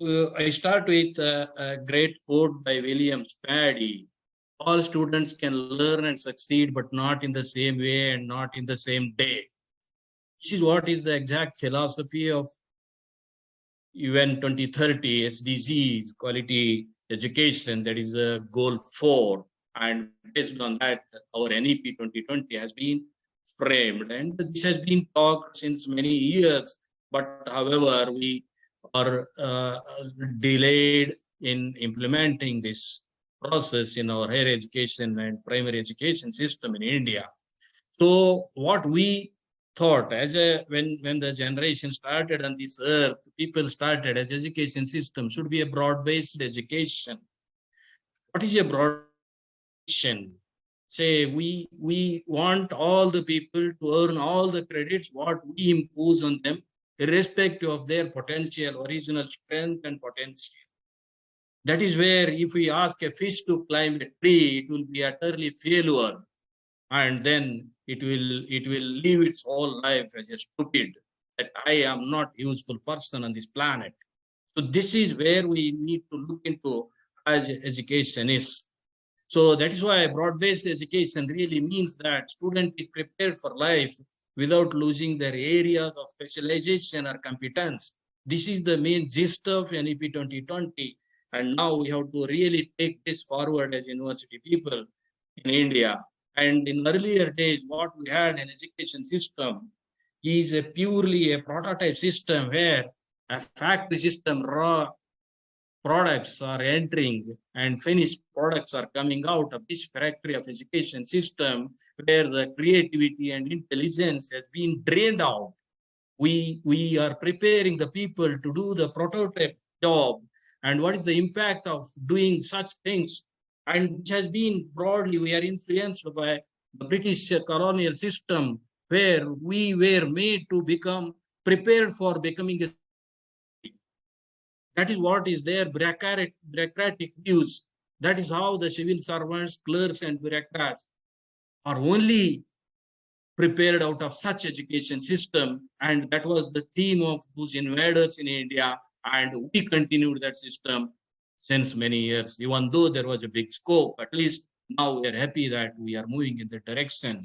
I start with a great quote by William Spady. All students can learn and succeed, but not in the same way and not in the same day. This is what is the exact philosophy of UN 2030 SDGs, quality education, that is goal 4. And based on that, our NEP 2020 has been framed. And this has been talked since many years. But however, we are delayed in implementing this process in our higher education and primary education system in India. So what we thought when the generation started on this earth, people started as education system should be a broad-based education. What is a broad education? Say we want all the people to earn all the credits what we impose on them, irrespective of their potential, original strength and potential. That is where if we ask a fish to climb a tree, it will be utterly failure. And then it will live its whole life as a stupid, that I am not useful person on this planet. So this is where we need to look into as education is. So that is why broad-based education really means that student is prepared for life without losing their areas of specialization or competence. This is the main gist of NEP 2020. And now we have to really take this forward as university people in India. And in earlier days, what we had in education system is purely a prototype system where a factory system, raw products are entering and finished products are coming out of this factory of education system where the creativity and intelligence has been drained out. We are preparing the people to do the prototype job. And what is the impact of doing such things? And which has been broadly, we are influenced by the British colonial system, where we were made to become prepared for becoming a. That is what is their bureaucratic views. That is how the civil servants, clerks, and bureaucrats are only prepared out of such education system. And that was the theme of those invaders in India. And we continued that system since many years, even though there was a big scope. At least now we are happy that we are moving in the direction.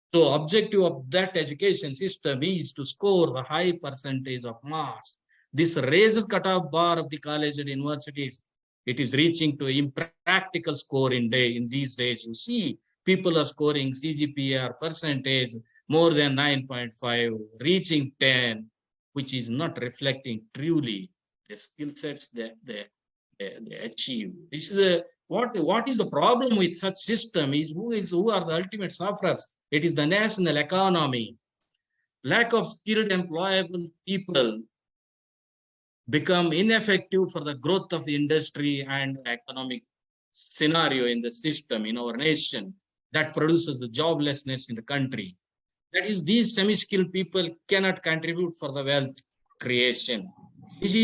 So objective of that education system is to score the high percentage of marks. This raises cutoff bar of the college and universities. It is reaching to impractical score in these days. You see, people are scoring CGPA percentage more than 9.5, reaching 10, which is not reflecting truly the skill sets that they achieve. This is what is the problem with such system is who are the ultimate sufferers? It is the national economy. Lack of skilled employable people become ineffective for the growth of the industry and economic scenario in the system in our nation that produces the joblessness in the country. That is, these semi-skilled people cannot contribute for the wealth creation. This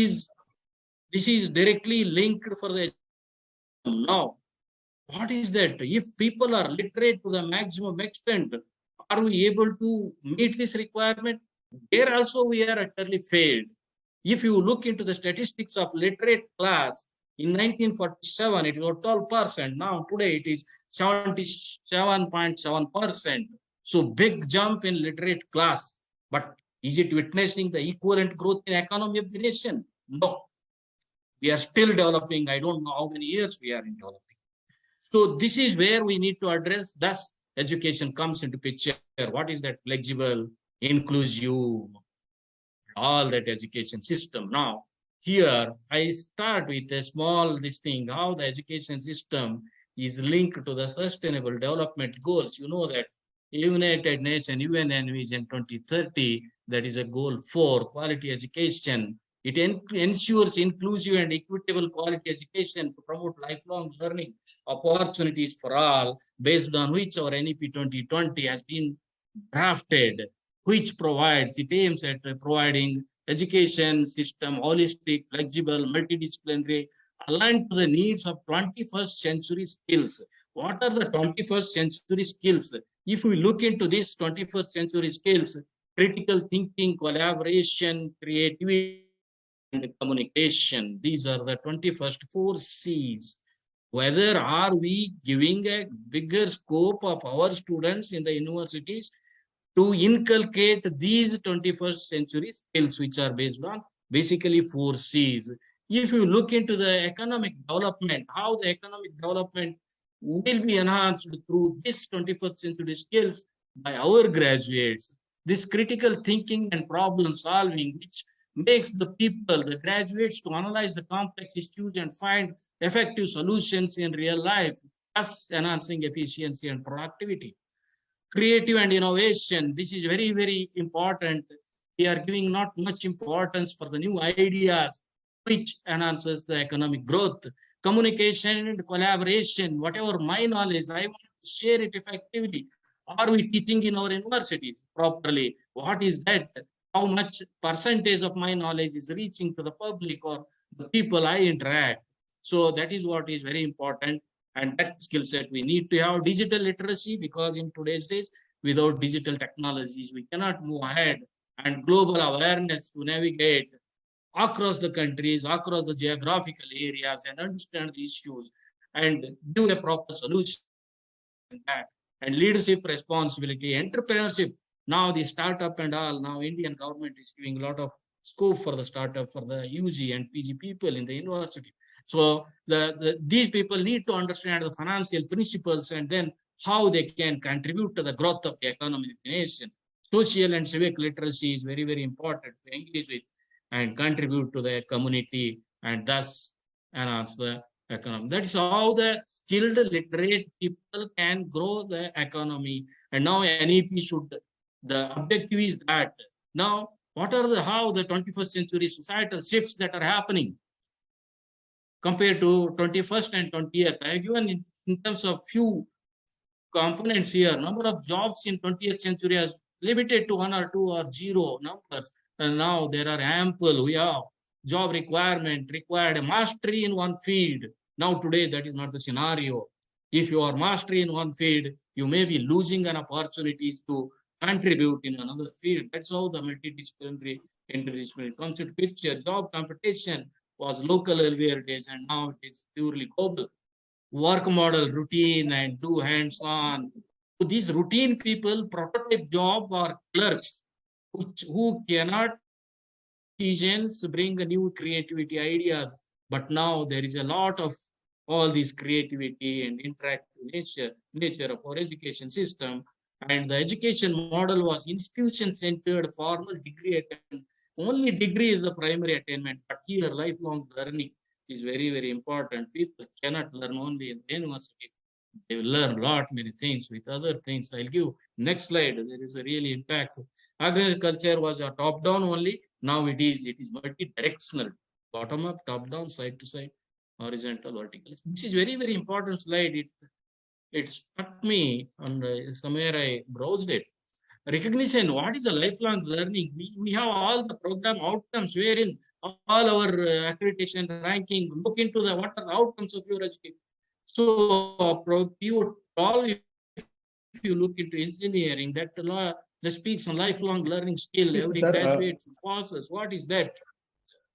is directly linked for the now. What is that? If people are literate to the maximum extent, are we able to meet this requirement? There also we are utterly failed. If you look into the statistics of literate class, in 1947, it was 12%. Now, today, it is 77.7%. So, big jump in literate class. But is it witnessing the equivalent growth in economy of the nation? No. We are still developing. I don't know how many years we are in developing. So, this is where we need to address. Thus, education comes into picture. What is that flexible, inclusive, all that education system. Now, here I start with a small thing, how the education system is linked to the sustainable development goals. You know that United Nations, UN Vision 2030, that is a goal 4, quality education. It ensures inclusive and equitable quality education to promote lifelong learning opportunities for all, based on which our NEP 2020 has been drafted, which it aims at providing education system, holistic, flexible, multidisciplinary, aligned to the needs of 21st century skills. What are the 21st century skills? If we look into these 21st century skills, critical thinking, collaboration, creativity, and communication. These are the 21st 4 C's. Whether are we giving a bigger scope of our students in the universities to inculcate these 21st century skills, which are based on basically 4 C's. If you look into the economic development, how the economic development will be enhanced through this 21st century skills by our graduates, this critical thinking and problem solving, which makes the people, the graduates, to analyze the complex issues and find effective solutions in real life, thus enhancing efficiency and productivity. Creative and innovation, this is very, very important. We are giving not much importance for the new ideas, which enhances the economic growth. Communication and collaboration, whatever my knowledge, I want to share it effectively. Are we teaching in our universities properly? What is that? How much percentage of my knowledge is reaching to the public or the people I interact? So that is what is very important. And that skill set we need to have. Digital literacy, because in today's days, without digital technologies, we cannot move ahead. And global awareness to navigate across the countries, across the geographical areas, and understand the issues and give a proper solution. And leadership responsibility, entrepreneurship. Now the startup and all, now Indian government is giving a lot of scope for the startup, for the UG and PG people in the university. So these people need to understand the financial principles and then how they can contribute to the growth of the economy of the nation. Social and civic literacy is very, very important to engage with and contribute to the community and thus enhance the economy. That's how the skilled literate people can grow the economy. And now NEP should, the objective is that now what are how the 21st century societal shifts that are happening compared to 21st and 20th. I have given in terms of few components here. Number of jobs in 20th century has limited to 1 or 2 or 0 numbers. And now there are ample. We have job requirement, required a mastery in one field. Now today that is not the scenario. If you are mastery in one field, you may be losing an opportunities to contribute in another field. That's how the multidisciplinary interdisciplinary comes into picture. Job competition was local earlier days, and now it is purely global. Work model, routine, and do hands-on. So these routine people, prototype job or clerks, who cannot decisions, bring a new creativity ideas. But now there is a lot of all this creativity and interactive nature of our education system. And the education model was institution-centered, formal degree attainment. Only degree is the primary attainment, but here lifelong learning is very, very important. People cannot learn only in the universities. They will learn a lot, many things with other things. I'll give next slide. There is a really impact. Agriculture was a top-down only. Now it is multi-directional. Bottom up, top down, side to side, horizontal, vertical. This is very, very important slide. It struck me on somewhere I browsed it. Recognition, what is a lifelong learning? We have all the program outcomes wherein all our accreditation ranking, look into the what are the outcomes of your education. So you all, if you look into engineering, that speaks on lifelong learning skill. Every graduate passes. What is that?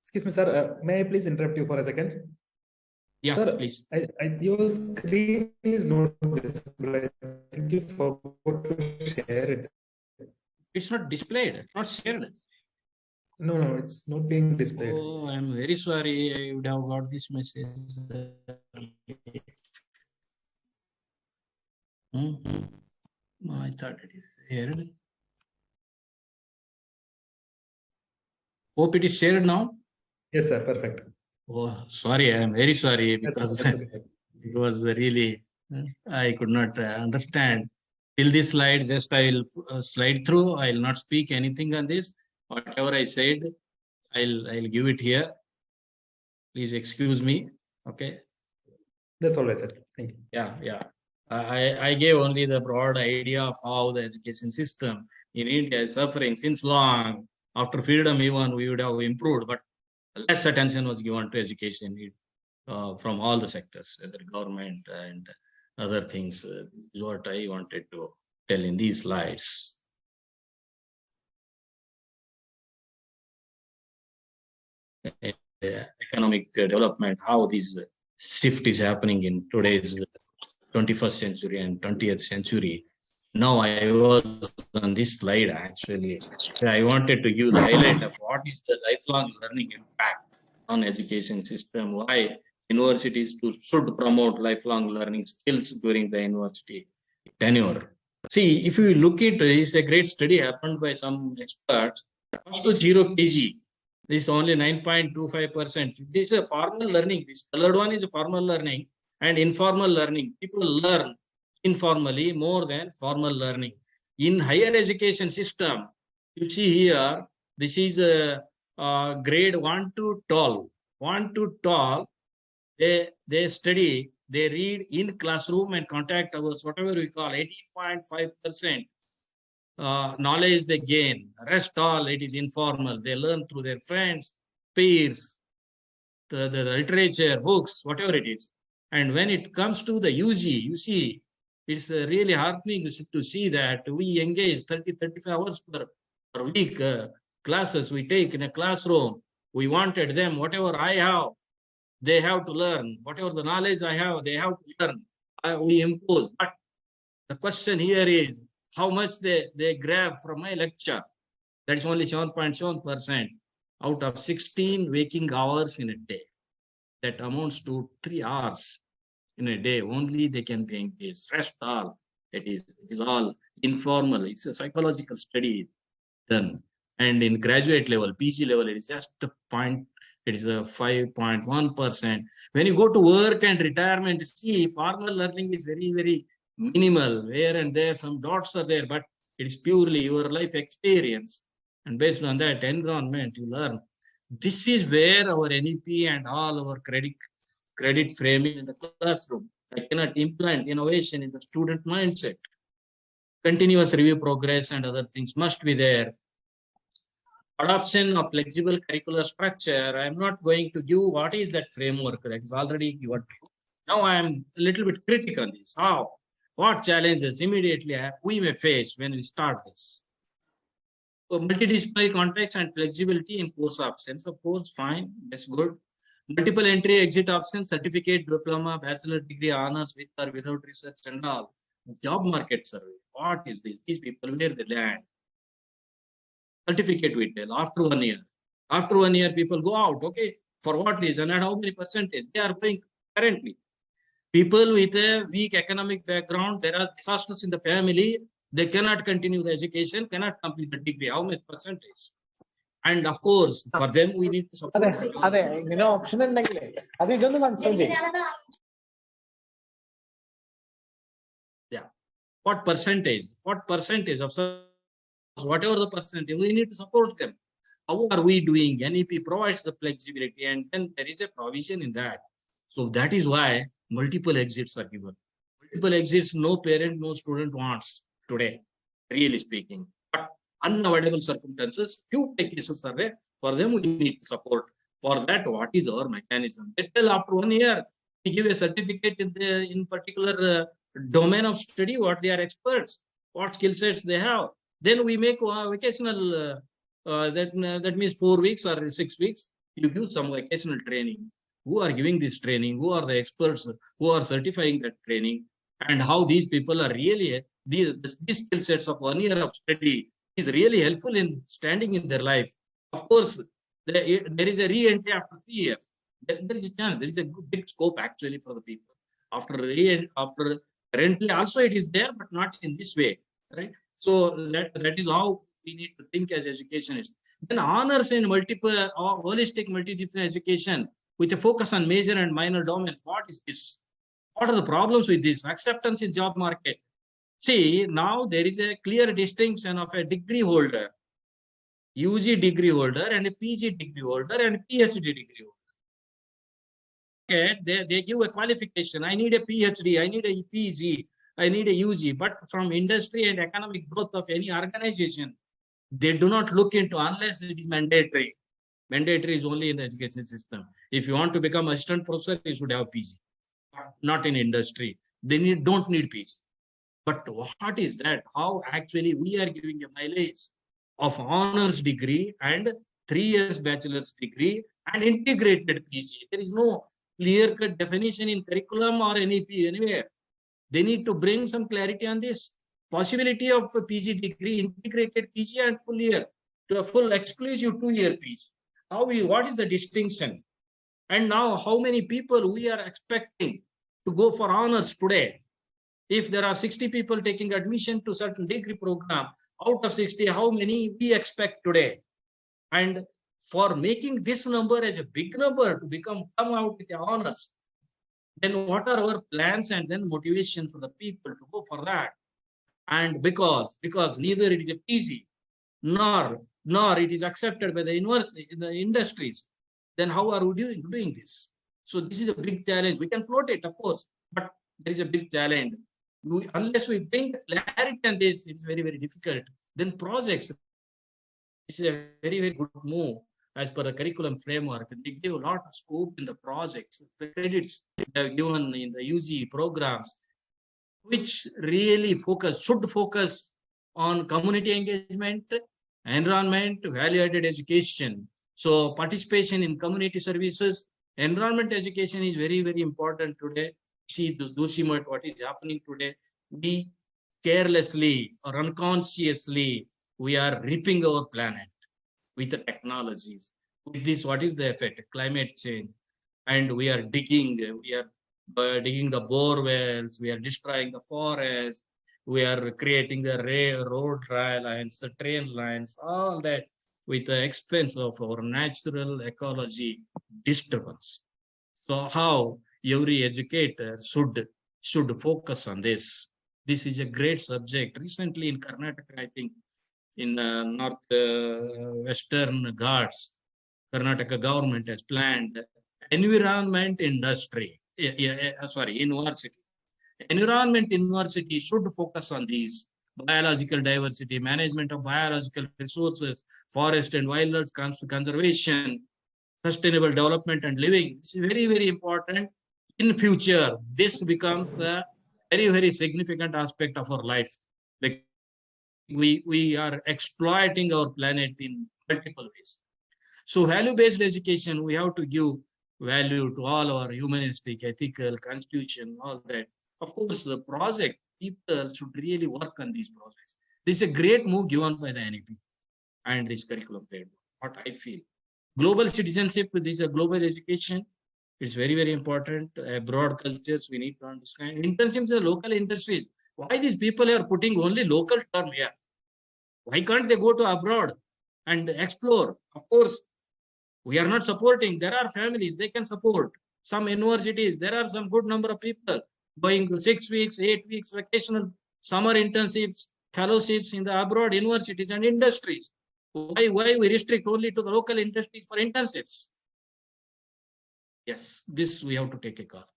Excuse me, sir. May I please interrupt you for a second? Yeah, sir, please. Your screen is not visible. I think you forgot to share it. It's not displayed, not shared. No, it's not being displayed. Oh, I'm very sorry. I would have got this message. I thought it is shared. Hope it is shared now. Yes, sir. Perfect. Oh, sorry. I'm very sorry because it was really, I could not understand. Till this slide, just I will slide through. I will not speak anything on this. Whatever I said, I'll give it here. Please excuse me. Okay. That's all right, sir. Thank you. Yeah. I gave only the broad idea of how the education system in India is suffering since long. After freedom, even we would have improved, but less attention was given to education from all the sectors, whether government and other things. This is what I wanted to tell in these slides. economic development, how this shift is happening in today's 21st century and 20th century. Now I was on this slide actually. I wanted to give the highlight of what is the lifelong learning impact on education system, why universities should promote lifelong learning skills during the university tenure. See, if you look at it, it's a great study happened by some experts. Up to 0 kg, this is only 9.25%. This is a formal learning. This colored one is a formal learning and informal learning. People learn informally more than formal learning. In higher education system, you see here, this is a grade 1 to 12. 1 to 12, they study, they read in classroom and contact hours, whatever we call 18.5%. Knowledge they gain. Rest all, it is informal. They learn through their friends, peers, the literature, books, whatever it is. And when it comes to the UG, you see, it's really heartening to see that we engage 30-35 hours per week classes we take in a classroom. We wanted them, whatever I have, they have to learn. Whatever the knowledge I have, they have to learn. We impose. But the question here is, how much they grab from my lecture? That is only 7.7% out of 16 waking hours in a day. That amounts to 3 hours in a day. Only they can be engaged. Rest all, it is all informal. It's a psychological study done. And in graduate level, PG level, it is just a point. It is a 5.1%. When you go to work and retirement, see, formal learning is very, very minimal. Here and there, some dots are there, but it is purely your life experience. And based on that environment, you learn. This is where our NEP and all our credit framing in the classroom. I cannot implant innovation in the student mindset. Continuous review progress and other things must be there. Adoption of flexible curricular structure. I'm not going to give what is that framework. That is already given. Now I am a little bit critical on this. How? What challenges immediately we may face when we start this? So multidisciplinary context and flexibility in course options. Of course, fine, that's good. Multiple entry exit options, certificate, diploma, bachelor degree, honors with or without research and all. Job market survey. What is this? These people, where they land. Certificate we tell after 1 year. After 1 year, people go out. Okay, for what reason and how many percentage they are paying currently? People with a weak economic background, there are disasters in the family, they cannot continue the education, cannot complete the degree. How much percentage? And of course, for them, we need to support. Yeah. What percentage? What percentage of whatever the percentage, we need to support them. How are we doing? NEP provides the flexibility, and then there is a provision in that. So that is why multiple exits are given. Multiple exits, no parent, no student wants today, really speaking. But unavoidable circumstances, few cases are there. For them, we need to support. For that, what is our mechanism? They tell after 1 year, we give a certificate in particular domain of study, what they are experts, what skill sets they have. Then we make vocational, that means 4 weeks or 6 weeks, you give some vocational training. Who are giving this training? Who are the experts who are certifying that training? And how these people are really, these skill sets of 1 year of study is really helpful in standing in their life. Of course, there is a re-entry after 3 years. There is a chance, there is a big scope actually for the people. After currently also it is there, but not in this way, right? So that is how we need to think as educationists. Then honors in multiple or holistic multidisciplinary education with a focus on major and minor domains. What is this? What are the problems with this? Acceptance in job market. See, now there is a clear distinction of a degree holder, UG degree holder, and a PG degree holder, and a PhD degree holder. Okay, they give a qualification. I need a PhD, I need a PG, I need a UG. But from industry and economic growth of any organization, they do not look into unless it is mandatory. Mandatory is only in the education system. If you want to become assistant professor, you should have PG. Not in industry. They don't need PG. But what is that? How actually we are giving a mileage of honors degree and 3 years bachelor's degree and integrated PG. There is no clear-cut definition in curriculum or anywhere. They need to bring some clarity on this possibility of a PG degree, integrated PG and full year to a full exclusive 2-year PG. What is the distinction? And now how many people we are expecting to go for honors today? If there are 60 people taking admission to certain degree program, out of 60, how many we expect today? And for making this number as a big number to come out with the honors, then what are our plans and then motivation for the people to go for that? And because neither it is a PG nor it is accepted by the university, the industries, then how are we doing this? So this is a big challenge. We can float it, of course, but there is a big challenge. Unless we bring clarity on this, it's very, very difficult. Then projects, this is a very, very good move as per the curriculum framework. They give a lot of scope in the projects. The credits they have given in the UG programs, which really should focus on community engagement, environment, value-added education. So participation in community services, environment education is very, very important today. See the Dusimat, what is happening today. We carelessly or unconsciously, we are ripping our planet with the technologies. With this, what is the effect? Climate change. And we are digging the bore wells, we are destroying the forest, we are creating the road lines, the train lines, all that with the expense of our natural ecology disturbance. So how every educator should focus on this. This is a great subject. Recently in Karnataka, I think in western Ghats, Karnataka government has planned environment industry. University. Environment university should focus on these: biological diversity, management of biological resources, forest and wildlife conservation, sustainable development and living. This is very, very important. In future, this becomes the very, very significant aspect of our life. Like we are exploiting our planet in multiple ways. So value-based education, we have to give value to all our humanistic, ethical, constitution, all that. Of course, the project, people should really work on these projects. This is a great move given by the NEP and this curriculum framework, what I feel. Global citizenship, this is a global education. It's very, very important. Broad cultures, we need to understand. Internships are local industries. Why these people are putting only local term here? Why can't they go to abroad and explore? Of course, we are not supporting. There are families, they can support. Some universities, there are some good number of people going 6 weeks, 8 weeks, vacational, summer internships, fellowships in the abroad universities and industries. Why we restrict only to the local industries for internships? Yes, this we have to take a call.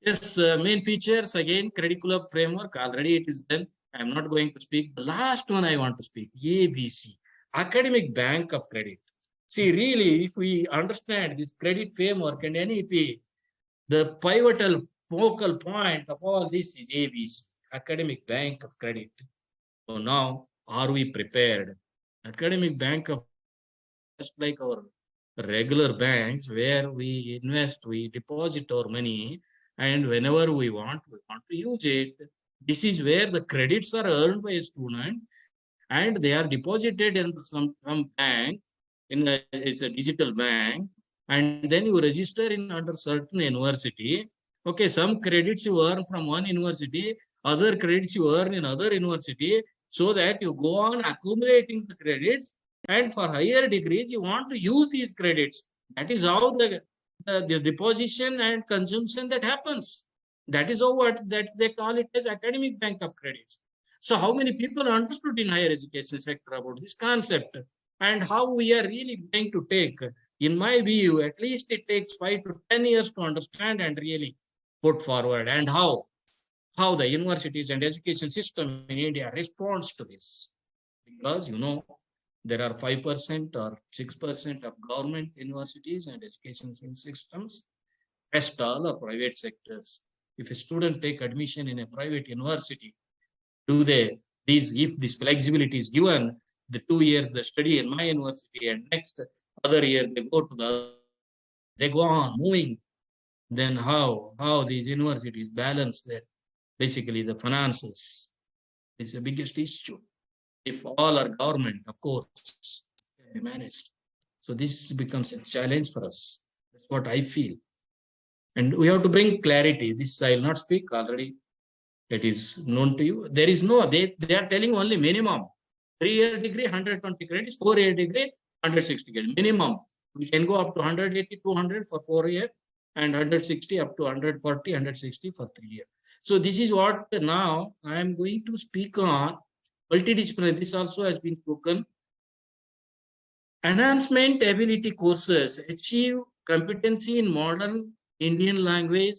Yes, main features, again, curriculum framework, already it is done. I am not going to speak. The last one I want to speak, ABC, Academic Bank of Credit. See, really, if we understand this credit framework and NEP, the pivotal focal point of all this is ABC, Academic Bank of Credit. So now, are we prepared? Academic Bank of, just like our regular banks where we invest, we deposit our money, and whenever we want to use it. This is where the credits are earned by a student and they are deposited in some bank, it's a digital bank, and then you register in under certain university. Okay, some credits you earn from one university, other credits you earn in other university, so that you go on accumulating the credits, and for higher degrees you want to use these credits. That is how the deposition and consumption that happens. That is how that they call it as Academic Bank of Credits. So how many people understood in higher education sector about this concept and how we are really going to take? In my view, at least it takes 5 to 10 years to understand and really put forward, and how the universities and education system in India responds to this. Because, there are 5% or 6% of government universities and education systems. Rest all are private sectors. If a student take admission in a private university, if this flexibility is given, the 2 years they study in my university, and next other year they go on moving. Then how these universities balance their basically the finances is the biggest issue. If all are government, of course, can be managed. So this becomes a challenge for us. That's what I feel. And we have to bring clarity. This I will not speak already. It is known to you. There is no, they are telling only minimum. 3-year degree, 120 credits, 4-year degree, 160 credits. Minimum. We can go up to 180, 200 for 4 years and 160 up to 140, 160 for 3 years. So this is what now I am going to speak on. Multidisciplinary, this also has been spoken. Enhancement ability courses achieve competency in modern Indian language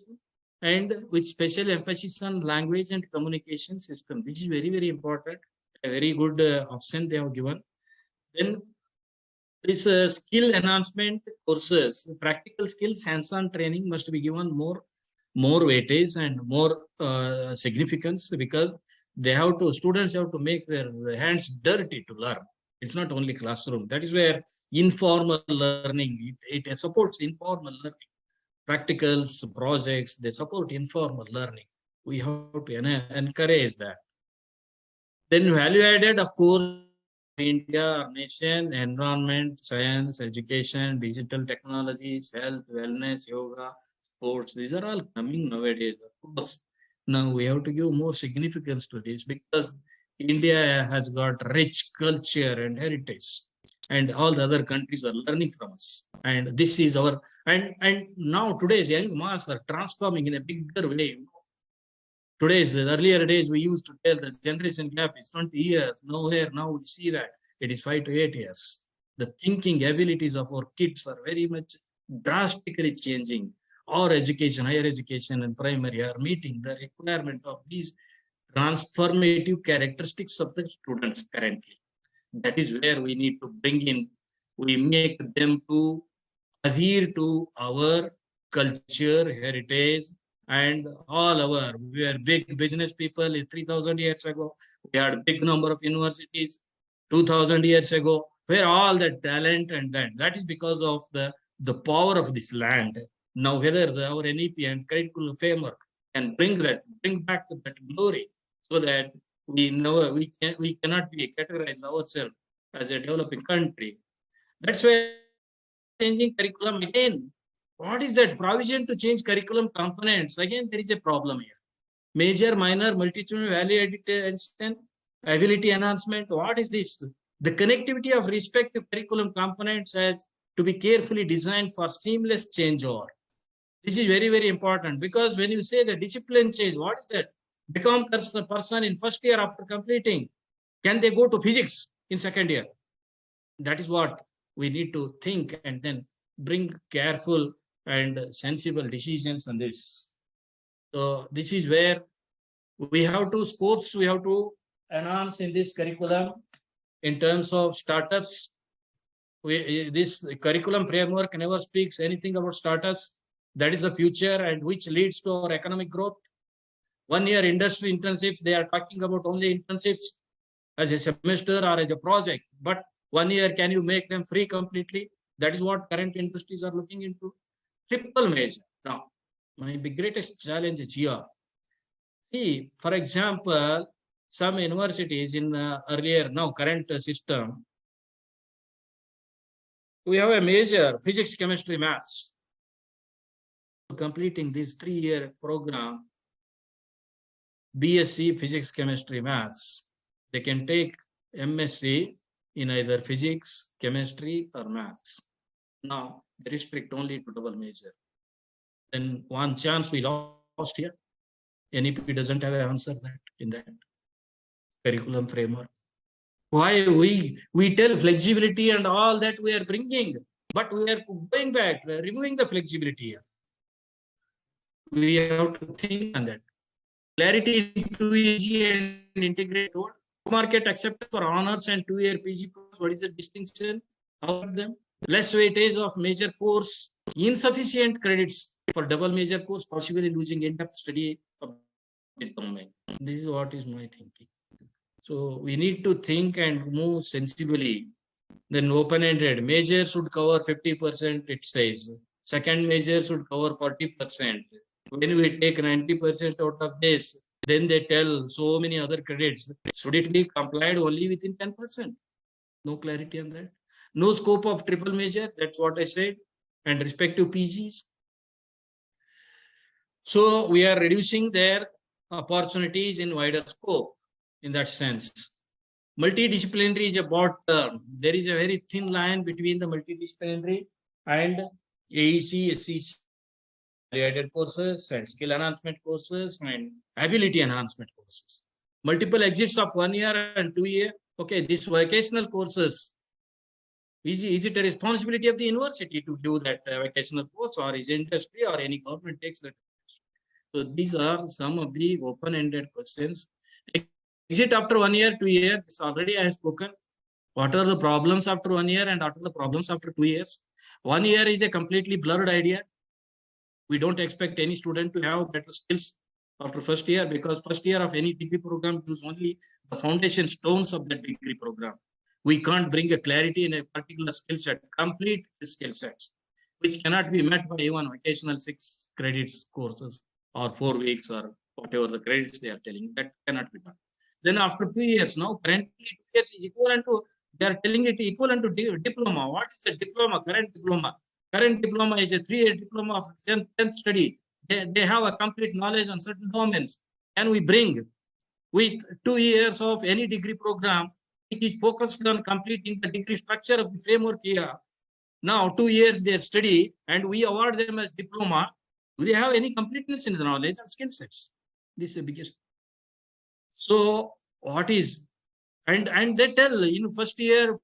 and with special emphasis on language and communication system. This is very, very important. A very good option they have given. Then this skill enhancement courses, practical skills, hands-on training must be given more weightage and more significance, because students have to make their hands dirty to learn. It's not only classroom. That is where informal learning, it supports informal learning. Practicals, projects, they support informal learning. We have to encourage that. Then value added, of course, India, our nation, environment, science, education, digital technologies, health, wellness, yoga, sports. These are all coming nowadays, of course. Now we have to give more significance to this, because India has got rich culture and heritage, and all the other countries are learning from us. And this is our, and now today's young mass are transforming in a bigger way. Today's, the earlier days, we used to tell the generation gap is 20 years. Nowhere now we see that it is 5 to 8 years. The thinking abilities of our kids are very much drastically changing. Our education, higher education and primary are meeting the requirement of these transformative characteristics of the students currently. That is where we need to bring in, we make them to adhere to our culture, heritage, and all our, we were big business people 3,000 years ago. We had a big number of universities 2,000 years ago, where all the talent and that is because of the power of this land. Now, whether our NEP and curriculum framework can bring back that glory, so that we know we cannot be categorized ourselves as a developing country. That's why changing curriculum again. What is that provision to change curriculum components? Again, there is a problem here. Major, minor, multidisciplinary, value addition, ability enhancement. What is this? The connectivity of respective curriculum components has to be carefully designed for seamless changeover. This is very, very important, because when you say the discipline change, what is that? Become a person in first year after completing. Can they go to physics in second year? That is what we need to think, and then bring careful and sensible decisions on this. So this is where we have to scopes, we have to enhance in this curriculum in terms of startups. This curriculum framework never speaks anything about startups. That is the future, and which leads to our economic growth. 1 year industry internships, they are talking about only internships as a semester or as a project. But 1 year, can you make them free completely? That is what current industries are looking into. Triple major. Now, my greatest challenge is here. See, for example, some universities in earlier, now current system, we have a major physics, chemistry, maths. Completing this 3-year program, BSc physics, chemistry, maths, they can take MSc in either physics, chemistry, or maths. Now, they restrict only to double major. Then one chance we lost here. NEP doesn't have an answer that in that curriculum framework. Why we tell flexibility and all that we are bringing, but we are going back, we are removing the flexibility here. We have to think on that. Clarity in 2EG and integrate mode. Market accepted for honors and 2-year PG course. What is the distinction of them? Less weightage of major course, insufficient credits for double major course, possibly losing in-depth study of the domain. This is what is my thinking. So we need to think and move sensibly. Then open-ended major should cover 50%, it says. Second major should cover 40%. When we take 90% out of this, then they tell so many other credits. Should it be complied only within 10%? No clarity on that. No scope of triple major, that's what I said, and respective PGs. So we are reducing their opportunities in wider scope in that sense. Multidisciplinary is a broad term. There is a very thin line between the multidisciplinary and AEC, SEC, value-added courses and skill enhancement courses and ability enhancement courses. Multiple exits of 1 year and 2 year. Okay, these vocational courses, is it a responsibility of the university to give that vocational course, or is industry or any government takes that? So these are some of the open-ended questions. Exit after 1 year, 2 years, this already I have spoken. What are the problems after 1 year and what are the problems after 2 years? 1 year is a completely blurred idea. We don't expect any student to have better skills after first year, because first year of any degree program use only the foundation stones of the degree program. We can't bring a clarity in a particular skill set, complete skill sets, which cannot be met by even occasional 6 credits courses or 4 weeks or whatever the credits they are telling. That cannot be done. Then after 2 years, now currently 2 years is equivalent to, they are telling it equivalent to diploma. What is the diploma? Current diploma. Current diploma is a 3-year diploma of 10th study. They have a complete knowledge on certain domains. And we bring with 2 years of any degree program, which is focused on completing the degree structure of the framework here. Now 2 years they study and we award them as diploma. Do they have any completeness in the knowledge and skill sets? This is the biggest. So what is, and they tell in first year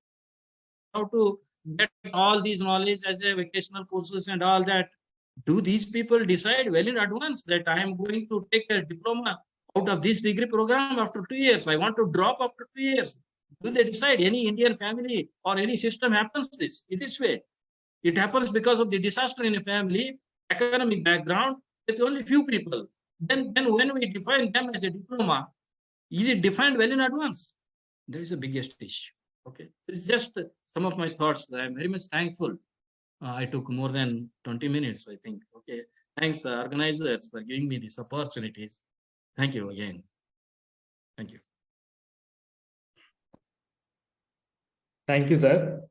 how to get all these knowledge as a vocational courses and all that. Do these people decide well in advance that I am going to take a diploma out of this degree program after 2 years? I want to drop after 2 years. Do they decide? Any Indian family or any system happens this in this way? It happens because of the disaster in a family, economic background, with only few people. Then when we define them as a diploma, is it defined well in advance? There is the biggest issue. Okay, it's just some of my thoughts. I'm very much thankful. I took more than 20 minutes, I think. Okay, thanks organizers for giving me these opportunities. Thank you again. Thank you. Thank you, sir.